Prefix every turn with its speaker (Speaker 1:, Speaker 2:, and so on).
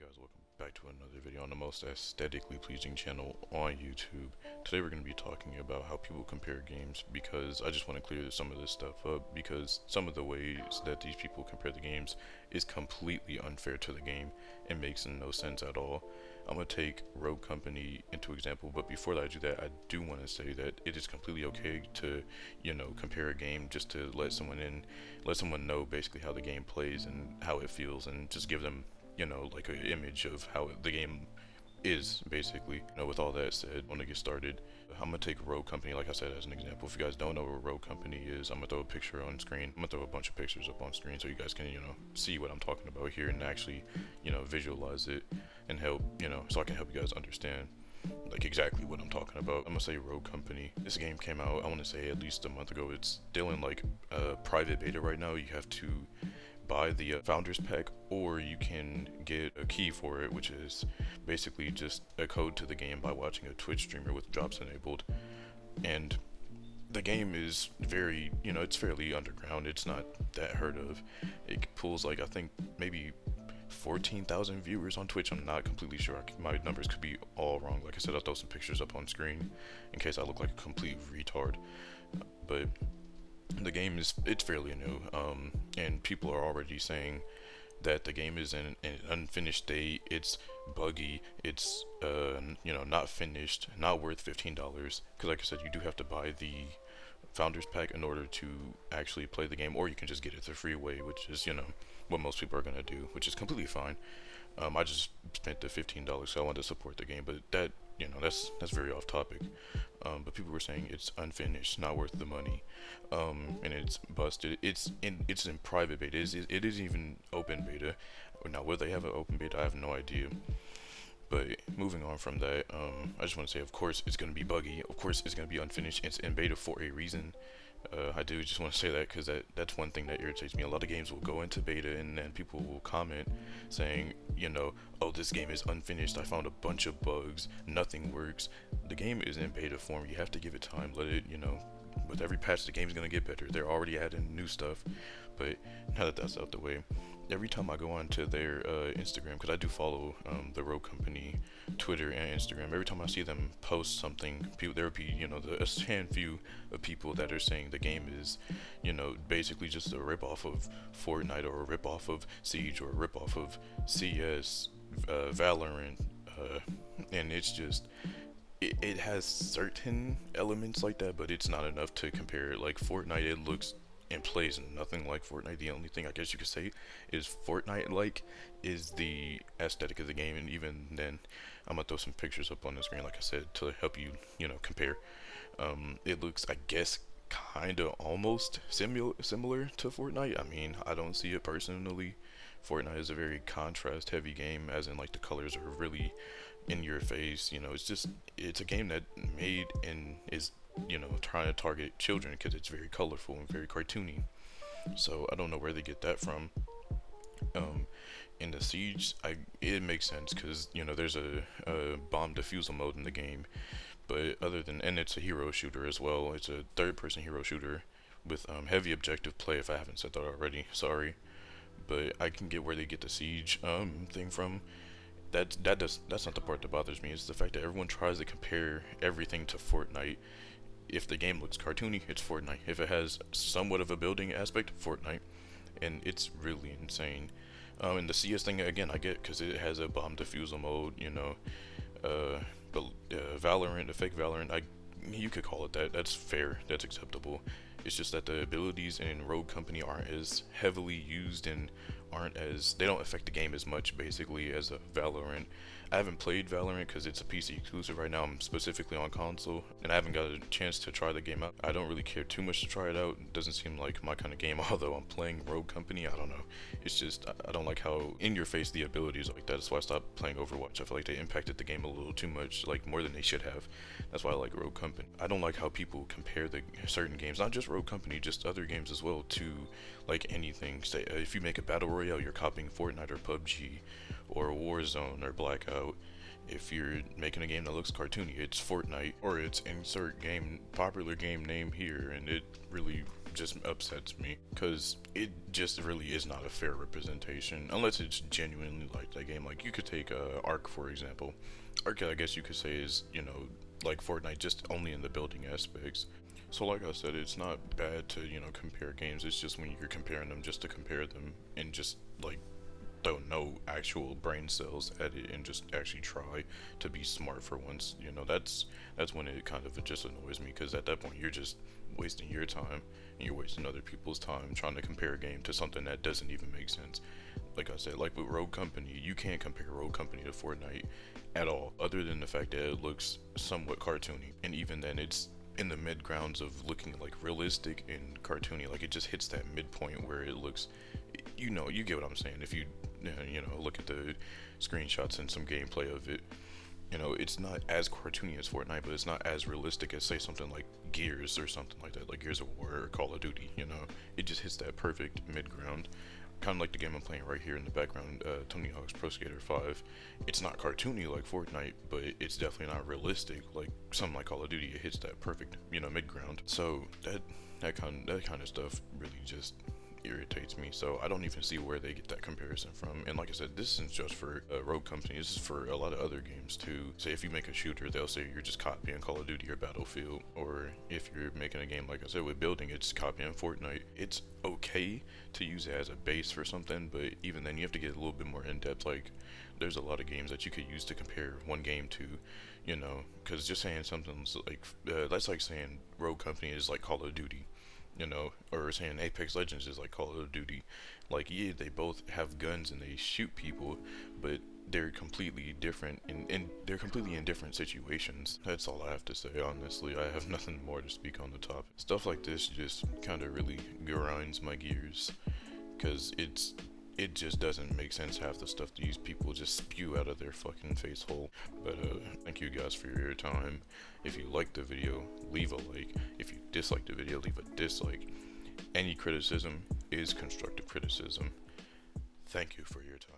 Speaker 1: guys, welcome back to another video on the most aesthetically pleasing channel on YouTube. Today we're going to be talking about how people compare games, because I just want to clear some of this stuff up, because some of the ways that these people compare the games is completely unfair to the game and makes no sense at all. I'm going to take Rogue Company into example, but before I do that, I do want to say that it is completely okay to, compare a game just to let someone know basically how the game plays and how it feels, and just give them like an image of how the game is, basically. With all that said, I want to get started. I'm gonna take Rogue Company, like I said, as an example. If you guys don't know what Rogue Company is, I'm gonna throw a picture on screen. I'm gonna throw a bunch of pictures up on screen so you guys can, see what I'm talking about here and actually, visualize it and help, so I can help you guys understand like exactly what I'm talking about. I'm gonna say Rogue Company. This game came out, I want to say at least a month ago. It's still in like private beta right now. You have to buy the founders pack, or you can get a key for it, which is basically just a code to the game by watching a Twitch streamer with drops enabled. And the game is very, it's fairly underground. It's not that heard of. It pulls like, I think maybe 14,000 viewers on Twitch. I'm not completely sure. My numbers could be all wrong. Like I said, I'll throw some pictures up on screen in case I look like a complete retard. But the game it's fairly new, and people are already saying that the game is in an unfinished state. It's buggy. It's not finished, not worth $15. Because like I said, you do have to buy the founders pack in order to actually play the game, or you can just get it the free way, which is what most people are gonna do, which is completely fine. I just spent the $15, so I wanted to support the game, but that that's very off topic. But people were saying it's unfinished, not worth the money, and it's busted. It's in private beta. It is even open beta. Now, whether they have an open beta, I have no idea. But moving on from that, I just want to say, of course, it's going to be buggy. Of course, it's going to be unfinished. It's in beta for a reason. I do just want to say that because that's one thing that irritates me. A lot of games will go into beta and then people will comment saying, oh, this game is unfinished. I found a bunch of bugs. Nothing works. The game is in beta form. You have to give it time. Let it, with every patch, the game's going to get better. They're already adding new stuff. But now that that's out the way, every time I go onto their Instagram, because I do follow the Rogue Company Twitter and Instagram, every time I see them post something, there would be a handful of people that are saying the game is basically just a ripoff of Fortnite, or a ripoff of Siege, or a ripoff of CS, Valorant, and it's just it has certain elements like that, but it's not enough to compare it. Like Fortnite, it looks and plays nothing like Fortnite. The only thing I guess you could say is Fortnite like is the aesthetic of the game, and even then I'm gonna throw some pictures up on the screen, like I said, to help you compare. It looks, I guess, kind of almost similar to Fortnite. I mean, I don't see it personally. Fortnite is a very contrast heavy game, as in like the colors are really in your face. It's a game that made and is trying to target children because it's very colorful and very cartoony. So I don't know where they get that from. In the Siege, it makes sense because there's a bomb defusal mode in the game, but and it's a hero shooter as well. It's a third-person hero shooter with heavy objective play. If I haven't said that already, sorry. But I can get where they get the Siege thing from. That's not the part that bothers me. It's the fact that everyone tries to compare everything to Fortnite. If the game looks cartoony, it's Fortnite. If it has somewhat of a building aspect, Fortnite. And it's really insane. And the CS thing, again, I get, because it has a bomb defusal mode, but Valorant, the fake Valorant, you could call it that. That's fair. That's acceptable. It's just that the abilities in Rogue Company aren't as heavily used and they don't affect the game as much, basically, as a Valorant. I haven't played Valorant because it's a PC exclusive right now. I'm specifically on console, and I haven't got a chance to try the game out. I don't really care too much to try it out. It doesn't seem like my kind of game, although I'm playing Rogue Company. I don't know. It's just, I don't like how in your face the abilities are like that. That's why I stopped playing Overwatch. I feel like they impacted the game a little too much, like more than they should have. That's why I like Rogue Company. I don't like how people compare the certain games, not just Rogue Company, just other games as well, to like anything. Say if you make a battle royale, you're copying Fortnite or PUBG or Warzone or Blackout. If you're making a game that looks cartoony, it's Fortnite, or it's insert popular game name here, and it really just upsets me, because it just really is not a fair representation unless it's genuinely like that game. Like, you could take Ark, for example. Ark, I guess you could say, is, you know, like Fortnite, just only in the building aspects. So like I said, it's not bad to, you know, compare games. It's just when you're comparing them just to compare them and just like throw no actual brain cells at it and just actually try to be smart for once. You know, that's when it kind of just annoys me, because at that point you're just wasting your time and you're wasting other people's time trying to compare a game to something that doesn't even make sense. Like I said, like with Rogue Company, you can't compare Rogue Company to Fortnite at all, other than the fact that it looks somewhat cartoony, and even then it's in the mid grounds of looking like realistic and cartoony. Like, it just hits that midpoint where it looks, you know, you get what I'm saying. If you you know, look at the screenshots and some gameplay of it, you know, it's not as cartoony as Fortnite, but it's not as realistic as, say, something like Gears or something like that, like Gears of War or Call of Duty. You know, it just hits that perfect mid ground, kind of like the game I'm playing right here in the background, Tony Hawk's Pro Skater 5. It's not cartoony like Fortnite, but it's definitely not realistic like something like Call of Duty. It hits that perfect, you know, mid ground. So that kind of stuff really just irritates me. So I don't even see where they get that comparison from. And like I said, this isn't just for Rogue Company. This is for a lot of other games too. Say if you make a shooter, they'll say you're just copying Call of Duty or Battlefield. Or if you're making a game, like I said, with building, it's copying Fortnite. It's okay to use it as a base for something, but even then you have to get a little bit more in depth. Like, there's a lot of games that you could use to compare one game to, you know, because just saying something's like that's like saying Rogue Company is like Call of Duty, you know, or saying Apex Legends is like Call of Duty. Like, yeah, they both have guns and they shoot people, but they're completely different, and they're completely in different situations. That's all I have to say, honestly. I have nothing more to speak on the topic. Stuff like this just kind of really grinds my gears, because it just doesn't make sense, half the stuff these people just spew out of their fucking face hole. But thank you guys for your time. If you liked the video, leave a like. If you disliked the video, leave a dislike. Any criticism is constructive criticism. Thank you for your time.